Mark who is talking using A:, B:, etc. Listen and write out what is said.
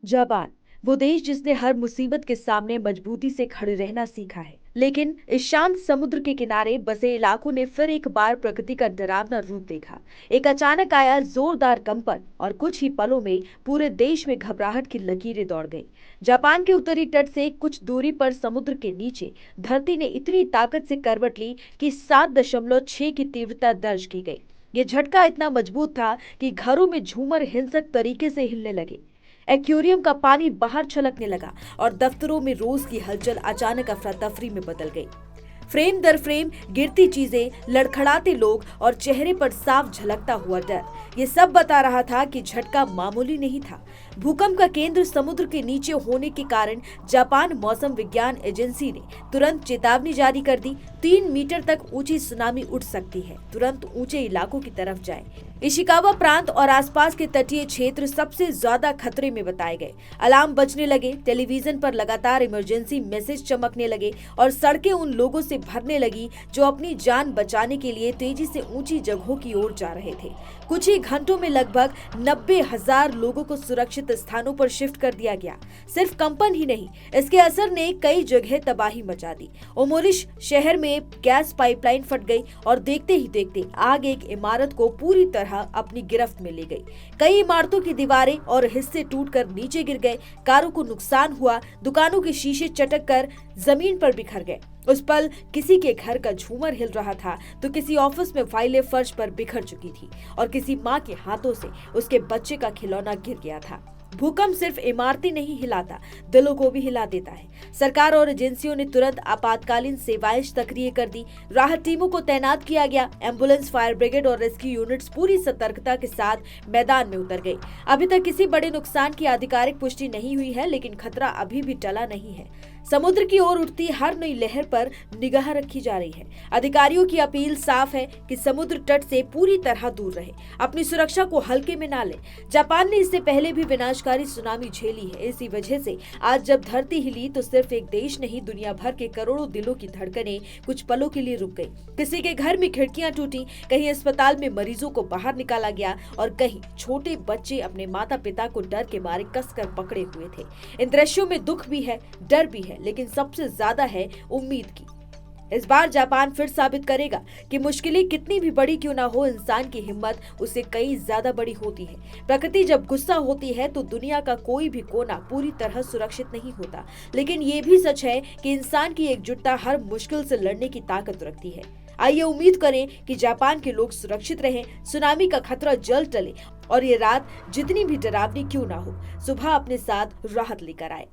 A: Japan, वो देश जिसने हर मुसीबत के सामने मजबूती से खड़े रहना सीखा है। लेकिन इस शांत समुद्र के किनारे बसे इलाकों ने फिर एक बार प्रकृति का डरावना रूप देखा। एक अचानक आया जोरदार कंपन और कुछ ही पलों में पूरे देश में घबराहट की लकीरें दौड़ गई। जापान के उत्तरी तट से कुछ दूरी पर समुद्र के नीचे धरती ने इतनी ताकत से करवट ली कि 7.6 की तीव्रता दर्ज की गई। ये झटका इतना मजबूत था कि घरों में झूमर हिंसक तरीके से हिलने लगे। एक्वेरियम का पानी बाहर छलकने लगा और दफ्तरों में रोज की हलचल अचानक अफरा तफरी में बदल गई। फ्रेम दर फ्रेम गिरती चीजें, लड़खड़ाते लोग और चेहरे पर साफ झलकता हुआ डर, ये सब बता रहा था कि झटका मामूली नहीं था। भूकंप का केंद्र समुद्र के नीचे होने के कारण जापान मौसम विज्ञान एजेंसी ने तुरंत चेतावनी जारी कर दी। 3 मीटर तक ऊंची सुनामी उठ सकती है, तुरंत ऊंचे इलाकों की तरफ जाए। इशिकावा प्रांत और आसपास के तटीय क्षेत्र सबसे ज्यादा खतरे में बताए गए। अलार्म बजने लगे, टेलीविजन पर लगातार इमरजेंसी मैसेज चमकने लगे और सड़कें उन लोगों से भरने लगी जो अपनी जान बचाने के लिए तेजी से ऊंची जगहों की ओर जा रहे थे। कुछ ही घंटों में लगभग 90,000 लोगों को सुरक्षित स्थानों पर शिफ्ट कर दिया गया। सिर्फ कंपन ही नहीं, इसके असर ने कई जगह तबाही मचा दी। ओमोरिश शहर में गैस पाइपलाइन फट गई और देखते ही देखते आग एक इमारत को पूरी तरह अपनी गिरफ्त में ले गई। कई इमारतों की दीवारें और हिस्से टूटकर नीचे गिर गए, कारों को नुकसान हुआ, दुकानों के शीशे चटक कर जमीन पर बिखर गए। उस पल किसी के घर का झूमर हिल रहा था तो किसी ऑफिस में फाइलें फर्श पर बिखर चुकी थी और किसी माँ के हाथों से उसके बच्चे का खिलौना गिर गया था। भूकंप सिर्फ इमारतें नहीं हिलाता, दिलों को भी हिला देता है। सरकार और एजेंसियों ने तुरंत आपातकालीन सेवाएं सक्रिय कर दी, राहत टीमों को तैनात किया गया। एम्बुलेंस, फायर ब्रिगेड और रेस्क्यू यूनिट्स पूरी सतर्कता के साथ मैदान में उतर गई। अभी तक किसी बड़े नुकसान की आधिकारिक पुष्टि नहीं हुई है, लेकिन खतरा अभी भी टला नहीं है। समुद्र की ओर उठती हर नई लहर पर निगाह रखी जा रही है। अधिकारियों की अपील साफ है कि समुद्र तट से पूरी तरह दूर रहे, अपनी सुरक्षा को हल्के में ना ले। जापान ने इससे पहले भी विनाशकारी सुनामी झेली है। इसी वजह से आज जब धरती हिली तो सिर्फ एक देश नहीं, दुनिया भर के करोड़ों दिलों की धड़कनें कुछ पलों के लिए रुक गई। किसी के घर में खिड़कियां टूटी, कहीं अस्पताल में मरीजों को बाहर निकाला गया और कहीं छोटे बच्चे अपने माता पिता को डर के मारे कसकर पकड़े हुए थे। इन दृश्यों में दुख भी है, डर भी है, लेकिन सबसे ज्यादा है उम्मीद की। इस बार जापान फिर साबित करेगा कि मुश्किलें कितनी भी बड़ी क्यों ना हो, इंसान की हिम्मत उससे कई ज्यादा बड़ी होती है। प्रकृति जब गुस्सा होती है तो दुनिया का कोई भी कोना पूरी तरह सुरक्षित नहीं होता, लेकिन ये भी सच है कि इंसान की एकजुटता हर मुश्किल से लड़ने की ताकत रखती है। आइए उम्मीद करें कि जापान के लोग सुरक्षित रहें, सुनामी का खतरा जल्द टले और ये रात जितनी भी डरावनी क्यों ना हो, सुबह अपने साथ राहत लेकर आए।